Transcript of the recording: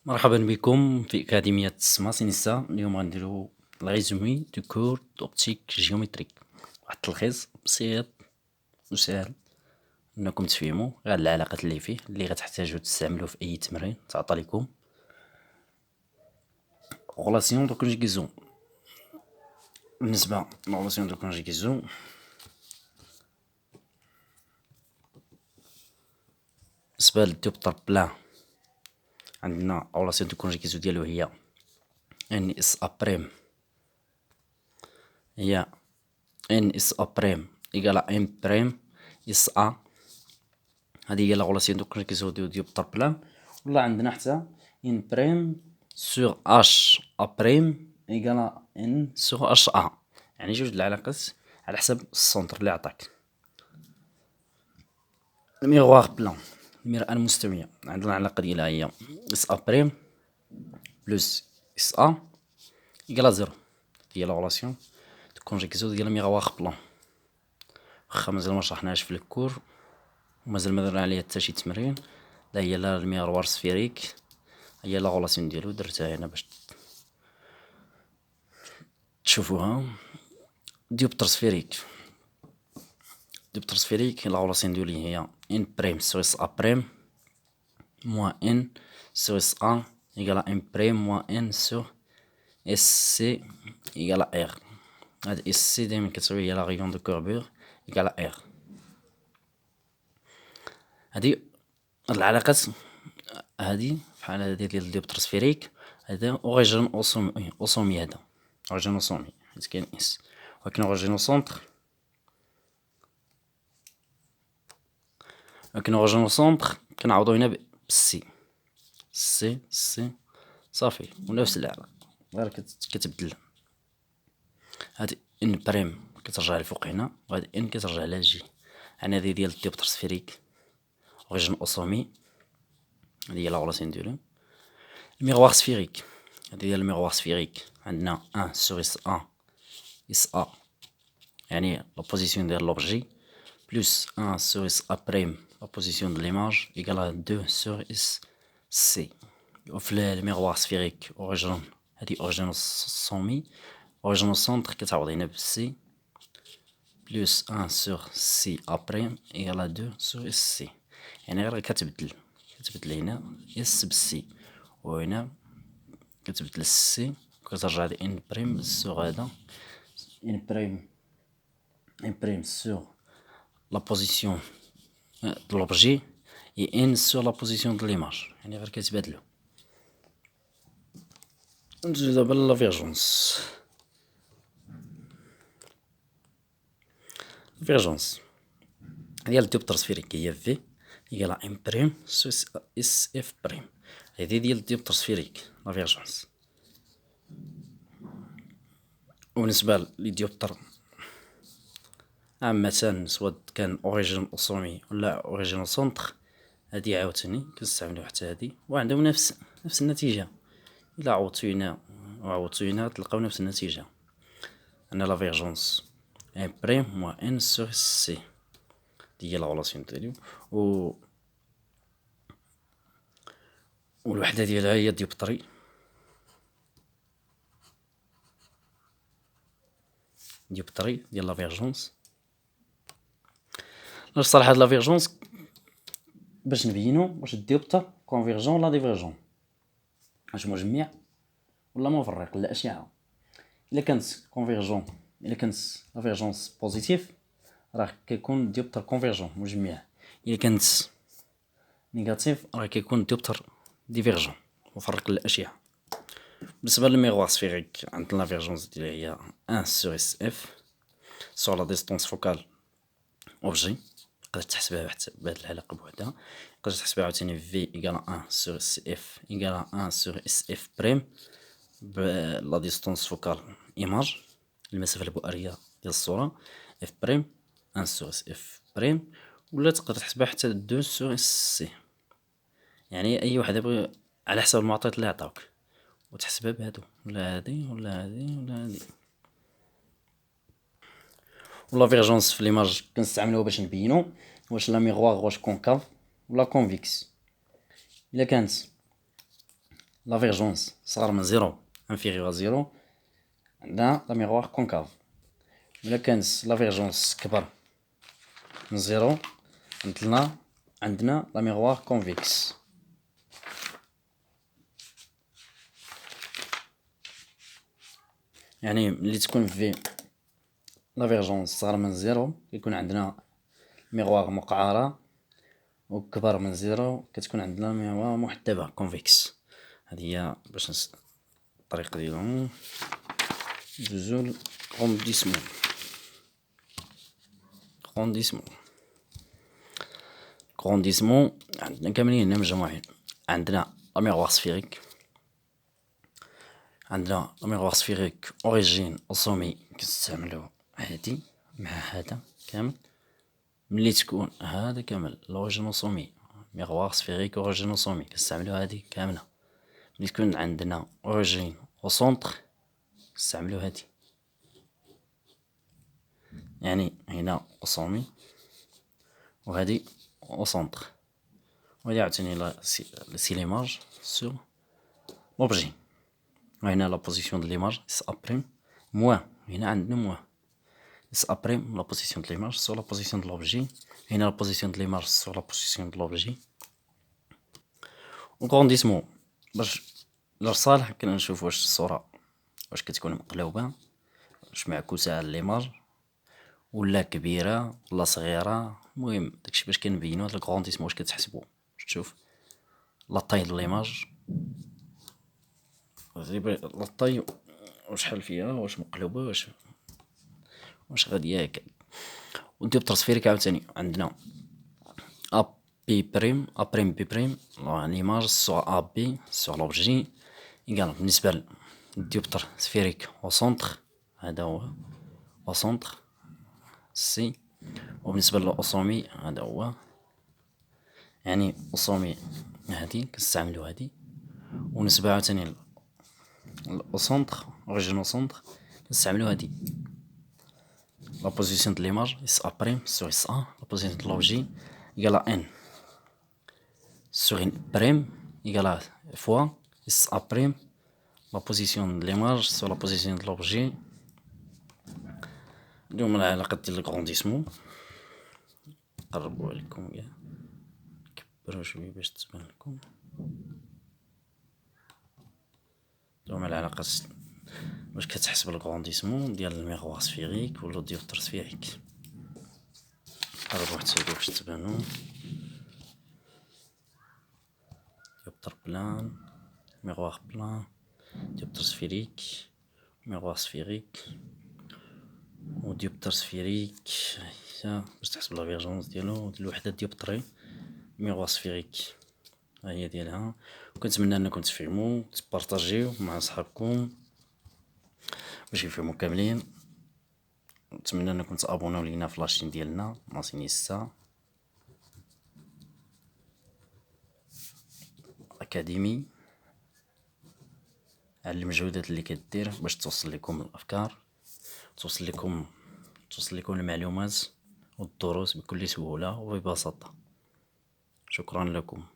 مرحبا بكم في أكاديمية ماسينيسا. اليوم غنديرو ريزومي دو كور دوبتيك جيومتريك، واحد التلخيص بسيط وسهل انكم تفهموا غير العلاقات اللي فيه اللي غتحتاجو تستعملوه في اي تمرين تعطى لكم. غولاسيون دو كونجيكيزون. بالنسبة لغولاسيون دو كونجيكيزون بالنسبة للدوبتر بلان عندنا غولاسيون دو كونجيكيزون ديالو هي ان اس ابريم، هي ان اس ابريم ايكالا ام بريم اس ا. هذه هي لا غولاسيون دو كونجيكيزون دو دوبتر بلان. ولا عندنا حتى ان بريم سور اش ا بريم ايكالا ان سور اش ا، يعني جوج العلاقات على حسب السونتر اللي عطاك. الميغوار بلان، المرآة المستوية، عندنا العلاقة ديالها هي اس ا بريم بلوس اس ا ايكالا زيرو. هي لا غولاسيون دو كونجيكيزون ديال الميغوار بلان. واخا مازال مشرحناهاش في الكور ومازال ما درنا عليها حتى شي تمرين. لا هي لا الميغوار سفيريك، هي لا غولاسيون ديالو درتها هنا باش تشوفوها. ديوبتر سفيريك، ديوبتر سفيريك لا غولاسيون ديالو هي ان بريم سور اس ا بريم موان ان سور اس ا ايكالا ان بريم موان ان سور اس سي ايكالا ار. هاد اس سي دايما كتساوي هي لا ريون دو كوربور ايكالا ار. هادي العلاقات هادي بحال هادي ديال الديوبتر سفيريك، هذا اوريجين اوسومي، هذا اوريجين اوسومي حيت كاين اس، ولكن اوريجين او سونتر، ولكن اوريجين او سونتر كنعوضو هنا بالسي، سي صافي ونفس العلاقة غير كتبدل. هاد ان بريم كترجع لفوق هنا، وهاد ان كترجع للجي. يعني هادي ديال الديوبتر سفيريك اوريجين اوسومي، هادي هي لا غولاسيون ديالو. الميغوار سفيريك، هادي ديال الميغوار سفيريك عندنا ان سور اس ا اس ا، يعني لا بوزيسيون ديال لوبجي، بلوس ان سور اس ا بريم لا بوزيسيون دو ليماج ايكالا دو سور اس سي. وفي الميغوار سفيريك اوريجين، هادي اوريجين سومي، اوريجين سونتر كتعوض هنا بالسي، بلوس ان سور سي ا بريم ايكالا دو سور اس سي. يعني غير كتبدل هنا اس بالسي، وهنا كتبدل السي وكترجع ل ان بريم سور هذا ان بريم سور لا بوزيسيون دو لوبجي اي ان سور لا بوزيسيون دو ليماج، يعني غير كتبادلو. ندوزو دابا لافيرجونس. الفيرجونس ديال الديوبتر سفيريك هي في ايكالا ام بريم سو اس اف بريم. هذه ديال الديوبتر سفيريك لا فيرجونس. وبالنسبة للديوبتر عامة سواء كان اوريجين اوسومي ولا اوريجين سونتر، هادي عاوتاني كنستعملو حتى هادي وعندهم نفس النتيجة. إلا عوضتو هنا وعوضتو هنا تلقاو نفس النتيجة. عندنا لا فيرجونس ان بريم موان ان سور سي، دي هي لا غولاسيون ديالو. والوحدة ديالها هي ديوبتري. ديال لا فيرجونس. نشرح هاد لا فيرجونس باش نبينو واش الديوبتر كونفيرجون ولا ديفيرجون، واش مجمع ولا مفرق للأشعة. إلا كانت كونفيرجون، إلا كانت لا فيرجونس بوزيتيف راه كيكون الديوبتر كونفيرجون مجمع. إلا كانت نيجاتيف راه كيكون الديوبتر ديفيرجون مفرق للأشعة. بالنسبة للميغوار سفيريك عندنا لا فيرجونس ديالها هي 1 سور اس اف سور لا ديستونس فوكال اوبجي. تقدر تحسبها بهاد العلاقة بوحدها. تقدر تحسبها عاوتاني في ايكالا 1 سور اس اف ايكالا 1 سور اس اف بريم بلا ديستونس فوكال ايماج، المسافة البؤرية ديال الصورة اف بريم 1 سور اس اف بريم. ولا تقدر تحسبها حتى 2 سور اس سي، يعني اي واحدة بغي على حسب المعطيات اللي عطاوك وتحسبها بهادو، ولا هادي ولا هادي ولا هادي. ولا فيرجونس في ليماج كنستعملوها باش نبينو واش لا ميغوار واش كونكاف ولا كونفيكس. الا كانت لافيرجونس صغر من زيرو انفيغيغ ا زيرو عندنا لا ميغوار كونكاف. ملي كانت لافيرجونس كبر من زيرو عندنا لا ميغوار كونفيكس. يعني ملي تكون في لافيرجونس صغر من زيرو كيكون عندنا ميغوار مقعرة، وكبر من زيرو كتكون عندنا ميغوار محدبة كونفيكس. هادي هي باش الطريقة ديالهم. ندوزو لغونديسمون. غونديسمون عندنا كاملين هنا مجموعين. عندنا لا ميغوار سفيريك، عندنا لا ميغوار سفيريك اوريجين اوسومي كنستعملو هادي مع هذا كامل. ملي تكون هذا كامل لوريجين اوسومي ميغوار سفيريك اوريجين اوسومي كنستعملو هادي كاملة. ملي تكون عندنا اوريجين او سونطر كنستعملو هادي، يعني هنا اوسومي وهادي او سونطر، وهادي عاوتاني سي ليماج سور لوبجي. وهنا لا بوزيسيون د ليماج اس ابريم موان، هنا عندنا موان اس ابريم لا بوزيسيون د ليماج سور لا بوزيسيون د لوبجي. هنا لا بوزيسيون د ليماج سور لا بوزيسيون د لوبجي. وغونديسمون باش للصالح كنا نشوف واش الصورة واش كتكون مقلوبة، واش معكوسة على ليماج ولا كبيرة ولا صغيرة. المهم داكشي باش كنبينو هاد الغرونديسمون واش كتحسبو باش تشوف لا طاي د ليماج، لا طاي وشحال فيها، واش مقلوبة واش غادية هكا. والديوبتر سفيريك عاوتاني عندنا ا بي بريم ا بريم بي بريم ليماج سوغ ا بي سوغ لوبجي ايكال بالنسبة للديوبتر سفيريك او سونطر هذا هو او سونطر سي، وبالنسبة للأوسومي هذا هو، يعني أوسومي هادي كنستعملو هادي. وبالنسبة عاوتاني للأوسونطر اوريجين اوسونطر كنستعملو هادي. لا بوزيسيون د ليماج اس ا بريم سور اس ا، لا بوزيسيون د لوبجي ايكال ا ان سور ان بريم ايكال فوا اس ا بريم لا بوزيسيون د ليماج سور لا بوزيسيون د لوبجي. اليوم العلاقة ديال الغرونديسمون نقربوها لكم كاع، نكبروها شوية باش تبان لكم. اليوم العلاقة باش كتحسب الغرونديسمون ديال الميغوار سفيريك ولا ديوبتر سفيريك. نقرب واحد السيدو باش تبانو. ديوبتر بلان، ميغوار بلان، ديوبتر سفيريك، ميغوار سفيريك وديوبتر سفيريك. هي باش تحسب لافيرجونس ديالو د الوحدة ديوبتري ميغوار سفيريك ها هي ديالها. وكنتمنى انكم تفهموا تبارطاجيو مع صحابكم باش يفهموا كاملين. نتمنى انكم تابوناو لينا في لاشين ديالنا ماسينيستا اكاديمي على المجهودات اللي كدير باش توصل لكم الافكار، توصل لكم المعلومات والدروس بكل سهولة وببساطة. شكرا لكم.